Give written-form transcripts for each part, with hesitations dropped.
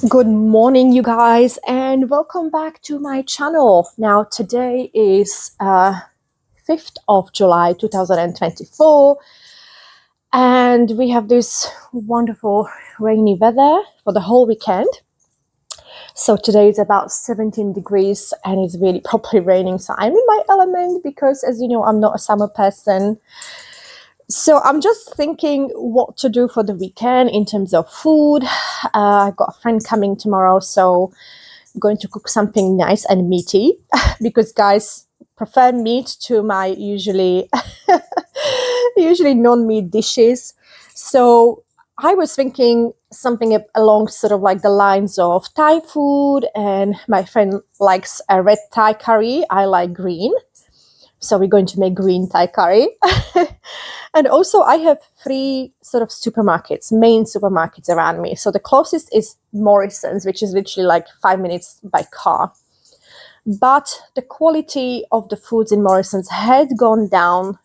Good morning, you guys, and welcome back to my channel. Now, today is 5th of July 2024, and we have this wonderful rainy weather for the whole weekend. So today is about 17 degrees and it's really properly raining. So I'm in my element because, as you know, I'm not a summer person. So I'm just thinking what to do for the weekend in terms of food. I've got a friend coming tomorrow, so I'm going to cook something nice and meaty because guys prefer meat to my usually non-meat dishes. So I was thinking something along sort of like the lines of Thai food, and my friend likes a red Thai curry. I like green. So we're going to make green Thai curry. And also I have three sort of main supermarkets around me. So the closest is Morrison's, which is literally like 5 minutes by car. But the quality of the foods in Morrison's had gone down.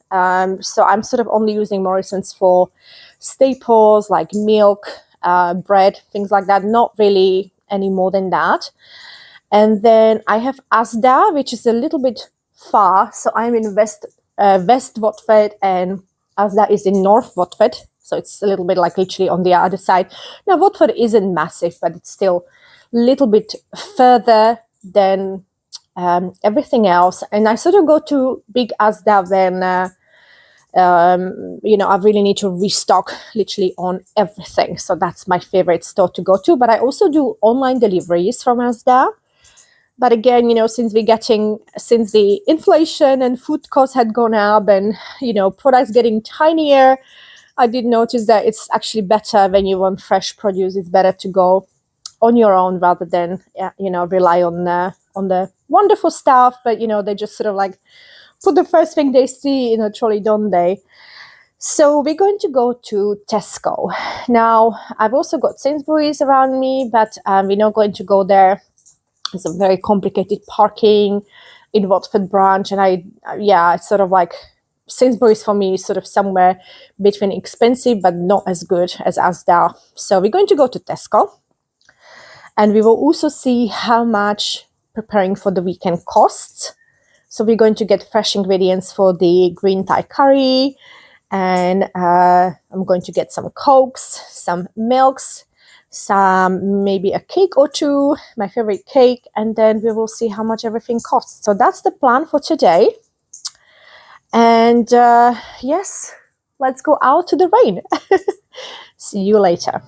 So I'm sort of only using Morrison's for staples like milk, bread, things like that. Not really any more than that. And then I have Asda, which is a little bit far. So I'm in West Watford, and Asda is in North Watford. So it's a little bit like literally on the other side. Now, Watford isn't massive, but it's still a little bit further than everything else. And I sort of go to big Asda when, I really need to restock literally on everything. So that's my favorite store to go to. But I also do online deliveries from Asda. But again, since the inflation and food costs had gone up and, products getting tinier, I did notice that it's actually better when you want fresh produce. It's better to go on your own rather than, rely on the wonderful stuff. But, they just sort of like put the first thing they see in a trolley, don't they? So we're going to go to Tesco. Now, I've also got Sainsbury's around me, but we're not going to go there. It's a very complicated parking in Watford branch. And it's sort of like Sainsbury's for me is sort of somewhere between expensive, but not as good as Asda. So we're going to go to Tesco. And we will also see how much preparing for the weekend costs. So we're going to get fresh ingredients for the green Thai curry. And I'm going to get some Cokes, some milks, maybe a cake or two, my favorite cake, and then we will see how much everything costs. So that's the plan for today. And yes, let's go out to the rain. See you later.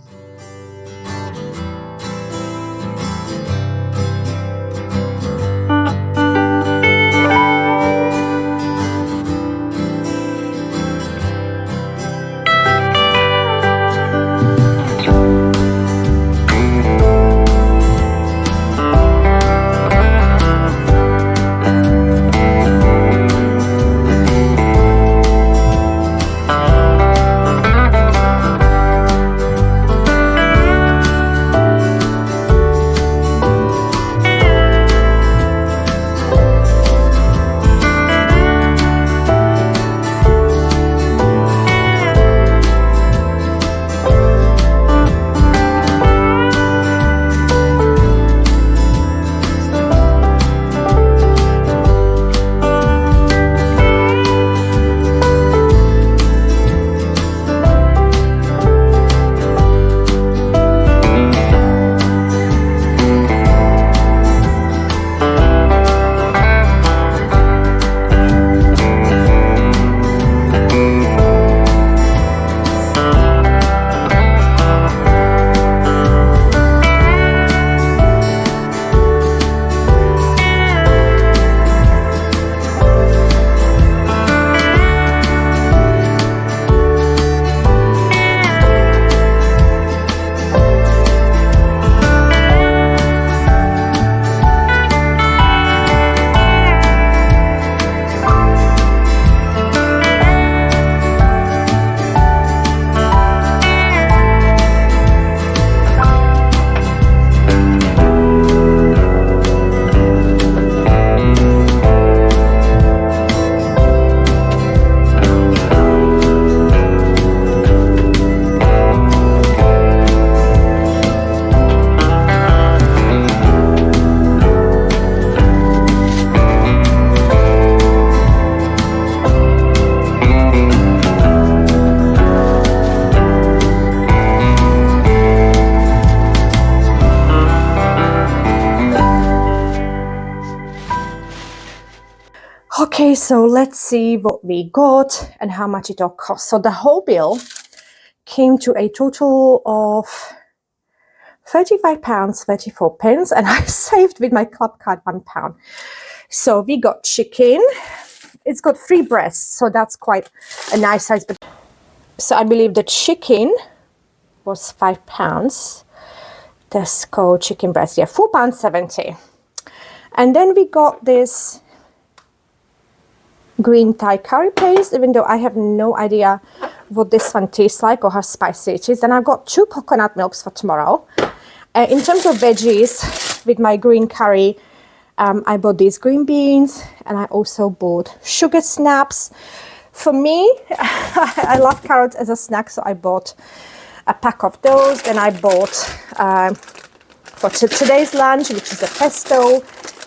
so let's see what we got and how much it all cost. So the whole bill came to a total of £35.34, and I saved with my club card £1. So we got chicken. It's got 3 breasts, so that's quite a nice size. But so I believe the chicken was £5. Tesco chicken breast, yeah, £4.70. And then we got this green Thai curry paste, even though I have no idea what this one tastes like or how spicy it is. And I've got 2 coconut milks for tomorrow. In terms of veggies, with my green curry, I bought these green beans, and I also bought sugar snaps. For me, I love carrots as a snack, so I bought a pack of those. Then I bought for today's lunch, which is a pesto.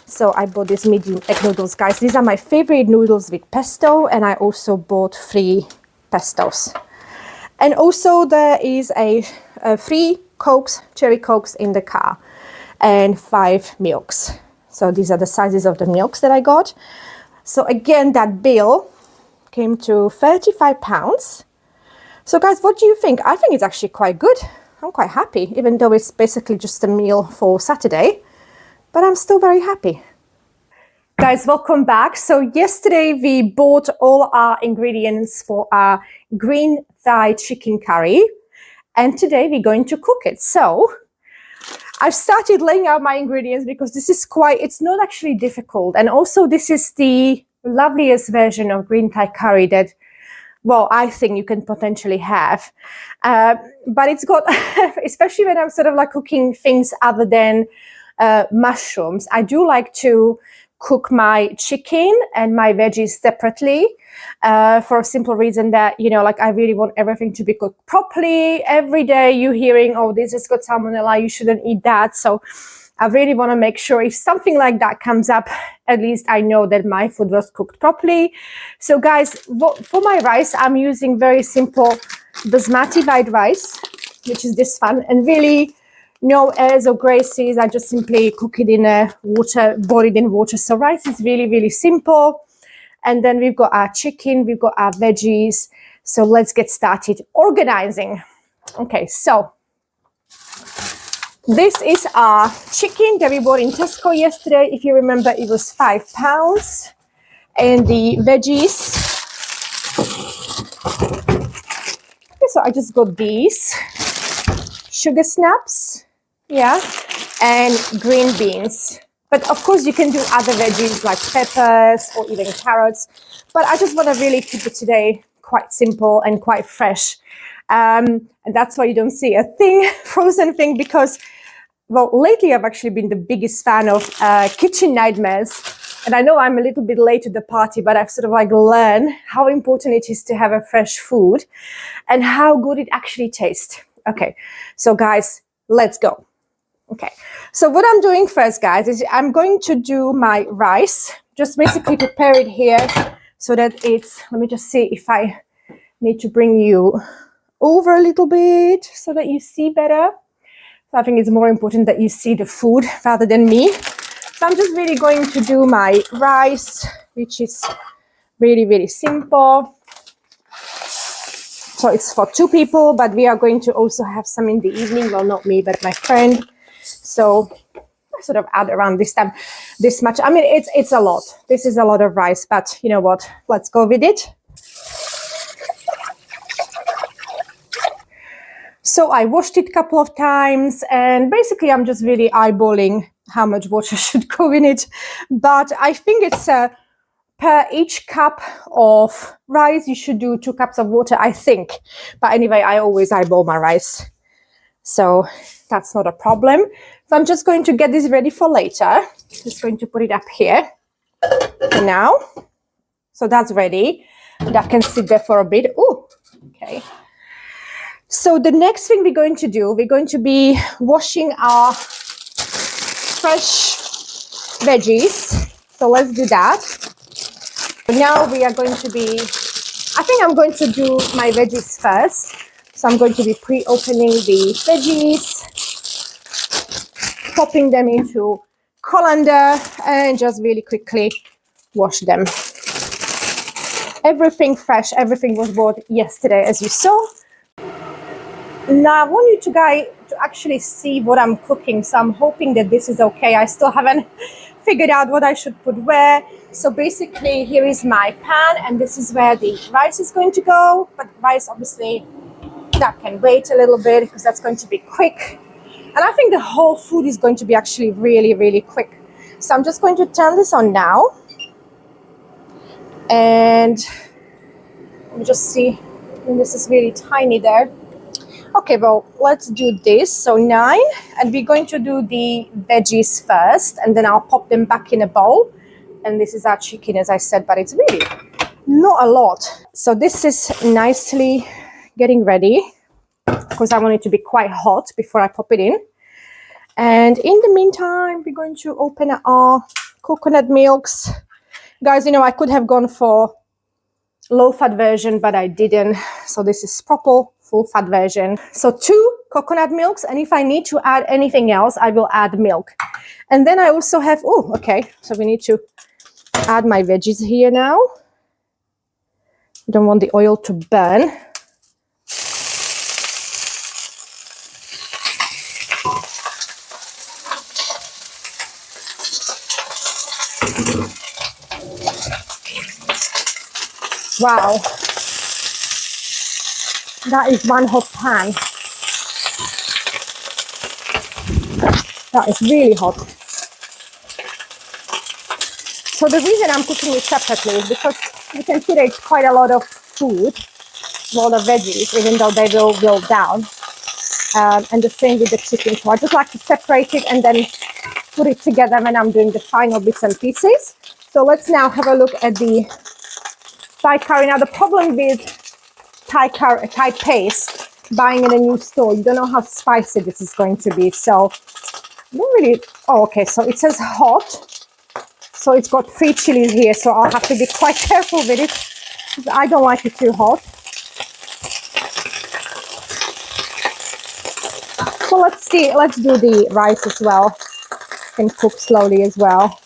So I bought these medium egg noodles, guys. These are my favorite noodles with pesto, and I also bought 3 pestos. And also there is a 3 Cokes, cherry Cokes in the car, and 5 milks. So these are the sizes of the milks that I got. So again, that bill came to £35. So guys, what do you think? I think it's actually quite good. I'm quite happy, even though it's basically just a meal for Saturday, but I'm still very happy. Guys, welcome back. So yesterday we bought all our ingredients for our green Thai chicken curry, and today we're going to cook it. So I've started laying out my ingredients because this is it's not actually difficult. And also this is the loveliest version of green Thai curry that, well, I think you can potentially have. But it's got, especially when I'm sort of like cooking things other than mushrooms, I do like to cook my chicken and my veggies separately for a simple reason that, you know, like I really want everything to be cooked properly. Every day you're hearing, oh, this has got salmonella, you shouldn't eat that. So I really want to make sure if something like that comes up, at least I know that my food was cooked properly. So guys, for my rice, I'm using very simple basmati white rice, which is this one, and really no airs or graces. I just simply cook it in water, boil it in water. So rice is really, really simple. And then we've got our chicken, we've got our veggies. So let's get started organizing. Okay, so this is our chicken that we bought in Tesco yesterday. If you remember, it was £5. And the veggies. Okay, so I just got these sugar snaps. Yeah, and green beans. But of course you can do other veggies like peppers or even carrots. But I just want to really keep it today quite simple and quite fresh. And that's why you don't see a frozen thing, because, well, lately I've actually been the biggest fan of kitchen nightmares. And I know I'm a little bit late to the party, but I've sort of like learned how important it is to have a fresh food and how good it actually tastes. Okay, so guys, let's go. Okay, so what I'm doing first, guys, is I'm going to do my rice, just basically prepare it here so that it's, let me just see if I need to bring you over a little bit so that you see better. So I think it's more important that you see the food rather than me. So I'm just really going to do my rice, which is really, really simple. So it's for 2 people, but we are going to also have some in the evening. Well, not me, but my friend. So I sort of add around this time, this much. I mean, it's a lot. This is a lot of rice, but you know what? Let's go with it. So I washed it a couple of times, and basically I'm just really eyeballing how much water should go in it. But I think it's per each cup of rice, you should do 2 cups of water, I think. But anyway, I always eyeball my rice, so that's not a problem. So I'm just going to get this ready for later. Just going to put it up here for now. So that's ready. That can sit there for a bit. Oh, okay. So the next thing we're going to do, we're going to be washing our fresh veggies. So let's do that. Now we are going to be, I think I'm going to do my veggies first. So I'm going to be pre-opening the veggies, popping them into colander, and just really quickly wash them. Everything fresh, everything was bought yesterday, as you saw. Now I want you to actually see what I'm cooking, so I'm hoping that this is okay. I still haven't figured out what I should put where. So basically here is my pan, and this is where the rice is going to go, but rice obviously that can wait a little bit because that's going to be quick. And I think the whole food is going to be actually really, really quick. So I'm just going to turn this on now. And let me just see. And this is really tiny there. Okay, well, let's do this. So 9. And we're going to do the veggies first. And then I'll pop them back in a bowl. And this is our chicken, as I said, but it's really not a lot. So this is nicely getting ready, because I want it to be quite hot before I pop it in. And in the meantime, we're going to open our coconut milks. Guys, you know, I could have gone for low-fat version, but I didn't. So this is proper full-fat version. So 2 coconut milks, and if I need to add anything else, I will add milk. And then I also have, oh, okay, so we need to add my veggies here now. Don't want the oil to burn. Wow, that is one hot pan. That is really hot. So the reason I'm cooking it separately is because you can see there's quite a lot of food, a lot of veggies, even though they will go down. And the same with the chicken. So I just like to separate it and then put it together when I'm doing the final bits and pieces. So let's now have a look at the Thai curry. Now the problem with Thai paste, buying in a new store, you don't know how spicy this is going to be. So not really. Oh, okay. So it says hot. So it's got 3 chilies here. So I'll have to be quite careful with it, because I don't like it too hot. So let's see. Let's do the rice as well, and cook slowly as well.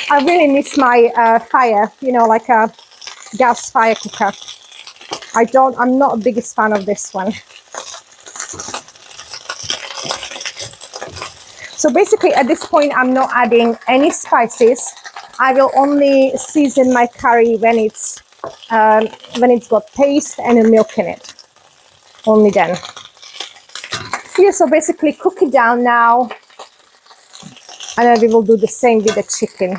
I really miss my fire, you know, like a gas fire cooker. I'm not a biggest fan of this one. So basically at this point, I'm not adding any spices. I will only season my curry when it's got paste and a milk in it. Only then. Yeah, so basically cook it down now. And then we will do the same with the chicken.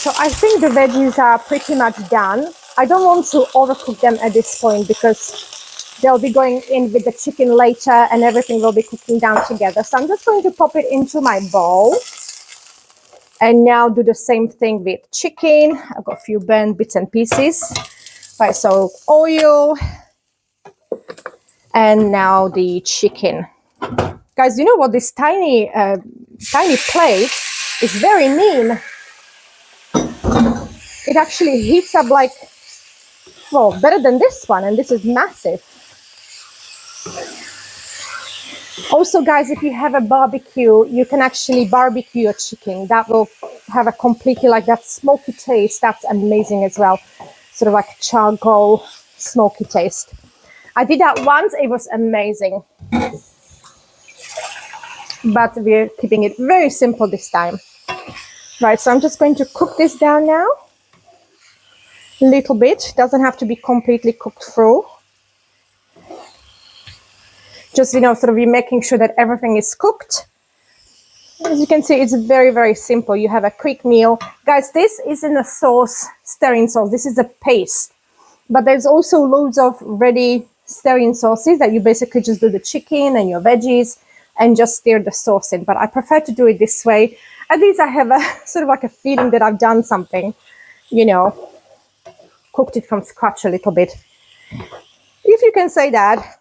So I think the veggies are pretty much done. I don't want to overcook them at this point, because they'll be going in with the chicken later and everything will be cooking down together. So I'm just going to pop it into my bowl. And now do the same thing with chicken. I've got a few burnt bits and pieces. Right, so oil. And now the chicken. Guys, you know what? This tiny plate is very mean. It actually heats up like, well, better than this one, and this is massive. Also, guys, if you have a barbecue, you can actually barbecue your chicken. That will have a completely like that smoky taste. That's amazing as well. Sort of like a charcoal smoky taste. I did that once. It was amazing. But we're keeping it very simple this time. Right, so I'm just going to cook this down now. A little bit. Doesn't have to be completely cooked through. Just, you know, sort of be making sure that everything is cooked. As you can see, it's very, very simple. You have a quick meal. Guys, this isn't a sauce, stirring sauce. This is a paste. But there's also loads of ready stirring sauces that you basically just do the chicken and your veggies and just stir the sauce in. But I prefer to do it this way. At least I have a sort of like a feeling that I've done something, you know, cooked it from scratch a little bit. If you can say that.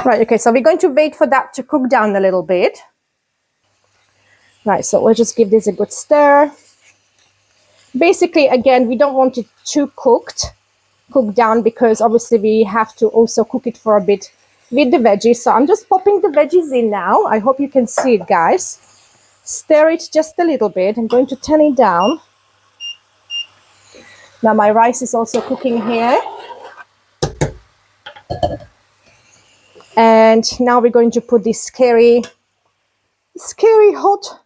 Right, okay, so we're going to wait for that to cook down a little bit. Right, so we'll just give this a good stir. Basically, again, we don't want it too cooked down, because obviously we have to also cook it for a bit with the veggies. So I'm just popping the veggies in now. I hope you can see it, guys. Stir it just a little bit. I'm going to turn it down. Now my rice is also cooking here. And now we're going to put this scary hot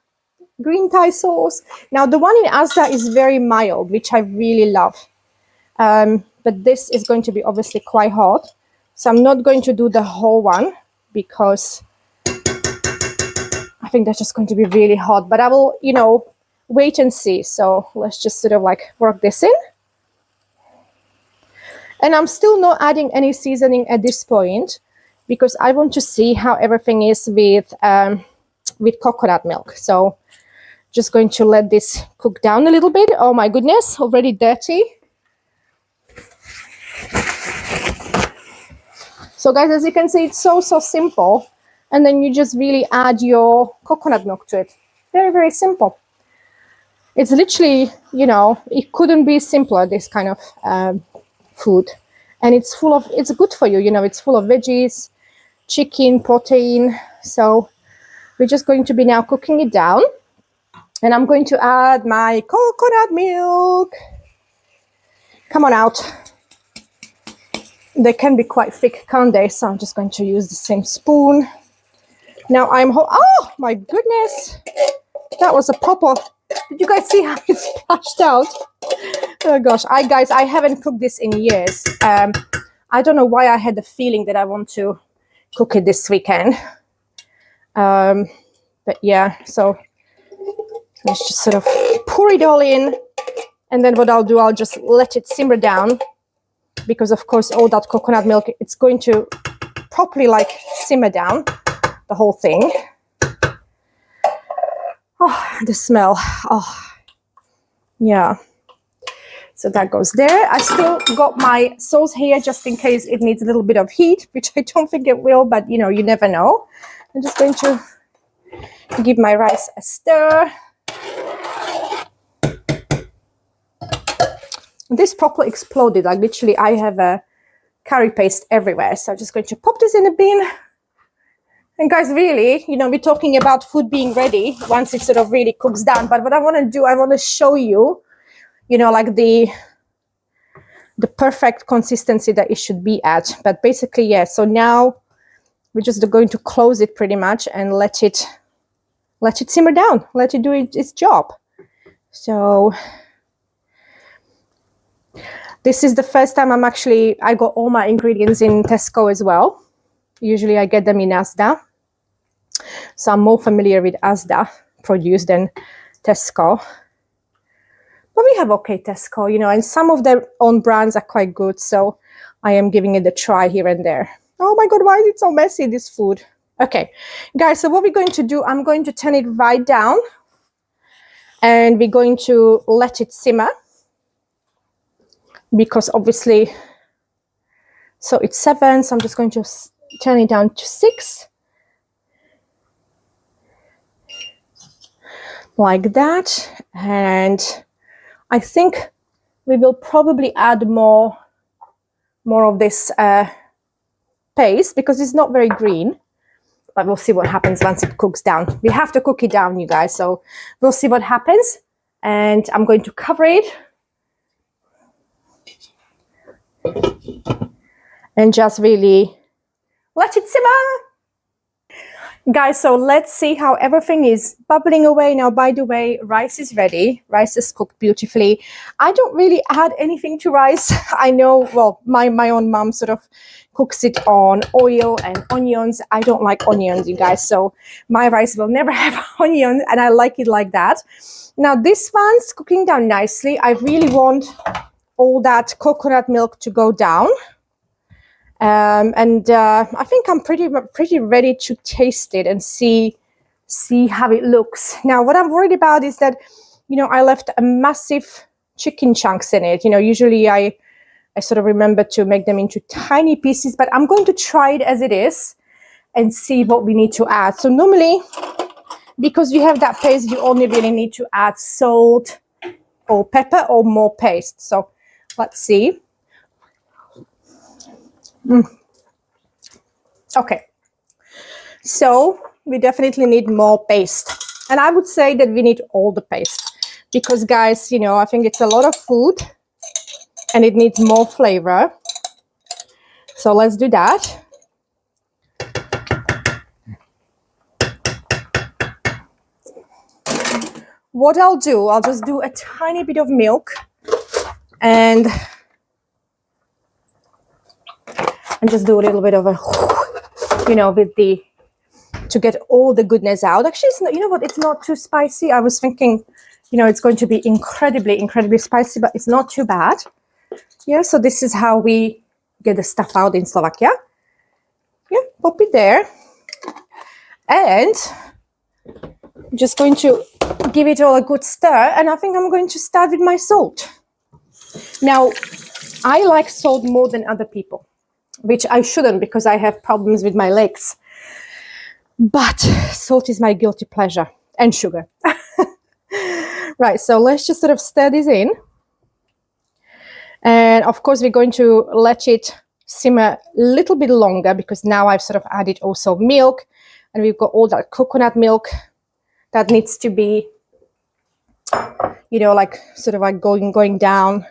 green Thai sauce. Now the one in Asda is very mild, which I really love. But this is going to be obviously quite hot. So I'm not going to do the whole one because I think that's just going to be really hot. But I will, you know, wait and see. So let's just sort of like work this in. And I'm still not adding any seasoning at this point because I want to see how everything is with coconut milk. So just going to let this cook down a little bit. Oh my goodness, already dirty. So guys, as you can see, it's so simple. And then you just really add your coconut milk to it. Very, very simple. It's literally, you know, it couldn't be simpler, this kind of food. And it's good for you, you know, it's full of veggies, chicken, protein. So we're just going to be now cooking it down. And I'm going to add my coconut milk. Come on out. They can be quite thick, can't they? So I'm just going to use the same spoon. Now oh my goodness. That was a proper, did you guys see how it splashed out? Oh gosh, guys, I haven't cooked this in years. I don't know why I had the feeling that I want to cook it this weekend. But yeah, so let's just sort of pour it all in. And then what I'll do, I'll just let it simmer down because of course all that coconut milk, it's going to properly like simmer down the whole thing. Oh, the smell. Oh, yeah. So that goes there. I still got my sauce here just in case it needs a little bit of heat, which I don't think it will, but you know, you never know. I'm just going to give my rice a stir. This properly exploded. Like literally, I have a curry paste everywhere. So I'm just going to pop this in a bin. And guys, really, you know, we're talking about food being ready once it sort of really cooks down. But what I want to do, I want to show you, you know, like the perfect consistency that it should be at. But basically, yeah, so now we're just going to close it pretty much and let it simmer down, let it do its job. So this is the first time I got all my ingredients in Tesco as well. Usually I get them in Asda. So I'm more familiar with Asda produce than Tesco. But we have okay Tesco, you know, and some of their own brands are quite good. So I am giving it a try here and there. Oh my God, why is it so messy, this food? Okay, guys, so what we're going to do, I'm going to turn it right down. And we're going to let it simmer. Because obviously, so it's 7, so I'm just going to turn it down to 6. Like that. And I think we will probably add more of this paste because it's not very green. But we'll see what happens once it cooks down. We have to cook it down, you guys. So we'll see what happens. And I'm going to cover it. And just really let it simmer. Guys, so let's see how everything is bubbling away. Now, by the way, rice is ready. Rice is cooked beautifully. I don't really add anything to rice. I know, well, my own mom sort of cooks it on oil and onions. I don't like onions, you guys. So my rice will never have onions, and I like it like that. Now, this one's cooking down nicely. I really want all that coconut milk to go down. I think I'm pretty ready to taste it and see how it looks. Now, what I'm worried about is that, you know, I left a massive chicken chunks in it. You know, usually I sort of remember to make them into tiny pieces, but I'm going to try it as it is and see what we need to add. So normally, because you have that paste, you only really need to add salt or pepper or more paste. So let's see. Okay, so we definitely need more paste. And I would say that we need all the paste because, guys, you know, I think it's a lot of food and it needs more flavor. So let's do that. What I'll do, I'll just do a tiny bit of milk and just do a little bit of a, you know, with the, to get all the goodness out. Actually, it's not, you know what, it's not too spicy. I was thinking, you know, it's going to be incredibly spicy, but it's not too bad. Yeah, so this is how we get the stuff out in Slovakia. Yeah, pop it there. And I'm just going to give it all a good stir. And I think I'm going to start with my salt. Now, I like salt more than other people, which I shouldn't because I have problems with my legs. But salt is my guilty pleasure, and sugar. Right, so let's just sort of stir this in. And of course, we're going to let it simmer a little bit longer because now I've sort of added also milk, and we've got all that coconut milk that needs to be, you know, like sort of like going down.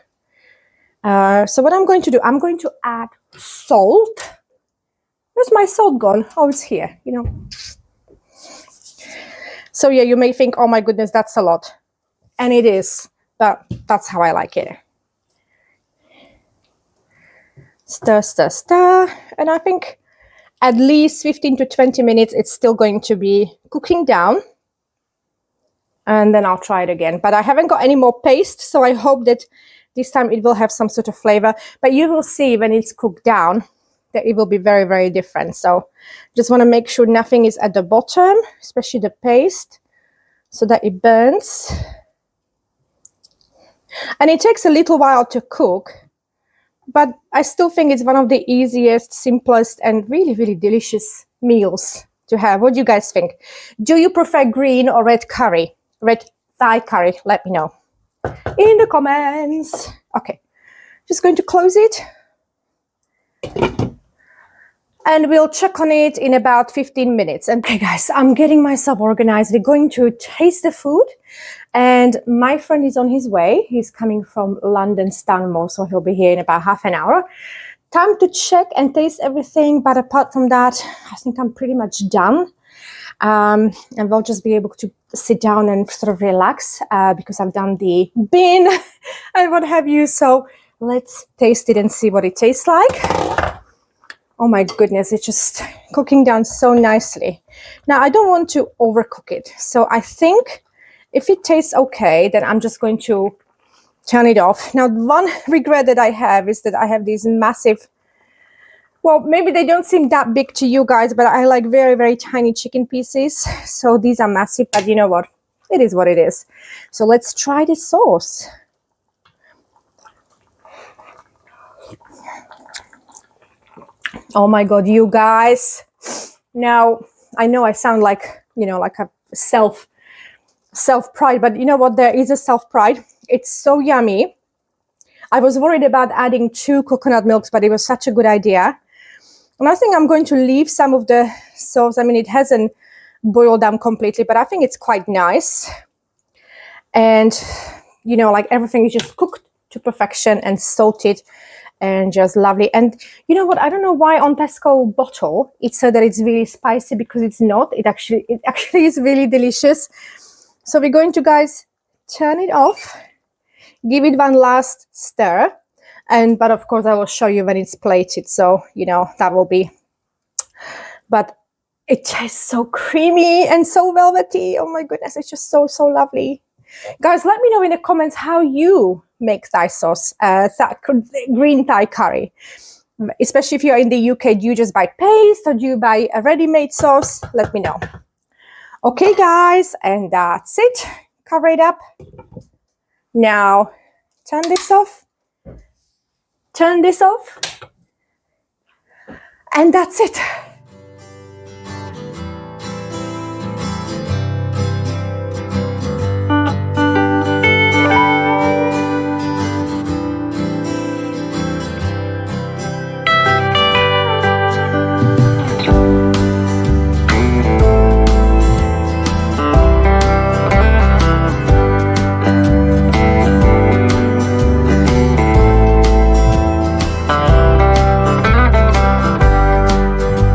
So what I'm going to do, I'm going to add salt. Where's my salt gone? Oh, it's here, you know. So yeah, you may think, oh my goodness, that's a lot. And it is, but that's how I like it. Stir, stir, stir. And I think at least 15 to 20 minutes, it's still going to be cooking down. And then I'll try it again. But I haven't got any more paste, so I hope that this time it will have some sort of flavor. But you will see when it's cooked down that it will be very different. So just want to make sure nothing is at the bottom, especially the paste, so that it burns. And it takes a little while to cook, but I still think it's one of the easiest, simplest, and really delicious meals to have. What do you guys think? Do you prefer green or red curry? Red Thai curry? Let me know in the comments. Okay, just going to close it. And we'll check on it in about 15 minutes. And okay, guys, I'm getting myself organized. We're going to taste the food. And my friend is on his way. He's coming from London Stanmore, so he'll be here in about half an hour. Time to check and taste everything. But apart from that, I think I'm pretty much done. And we'll just be able to sit down and sort of relax because I've done the bin and what have you. So let's taste it and see what it tastes like. Oh my goodness, it's just cooking down so nicely. Now, I don't want to overcook it. So I think if it tastes okay, then I'm just going to turn it off. Now, one regret that I have is that I have these massive, well, maybe they don't seem that big to you guys, but I like very tiny chicken pieces. So these are massive, but you know what? It is what it is. So let's try the sauce. Oh my God, you guys. Now, I know I sound like, you know, like a self-pride, but you know what? There is a self-pride. It's so yummy. I was worried about adding 2 coconut milks, but it was such a good idea. And I think I'm going to leave some of the sauce. I mean, it hasn't boiled down completely, but I think it's quite nice. And, you know, like everything is just cooked to perfection and salted. And just lovely. And you know what? I don't know why on Tesco bottle it said that it's really spicy, because it's not. It actually is really delicious. So we're going to, guys, turn it off, give it one last stir, but of course I will show you when it's plated. So you know that will be. But it tastes so creamy and so velvety. Oh my goodness, it's just so lovely. Guys, let me know in the comments how you make Thai sauce, green Thai curry. Especially if you're in the UK, do you just buy paste or do you buy a ready-made sauce? Let me know. Okay, guys, and that's it. Cover it up. Now, turn this off. Turn this off. And that's it.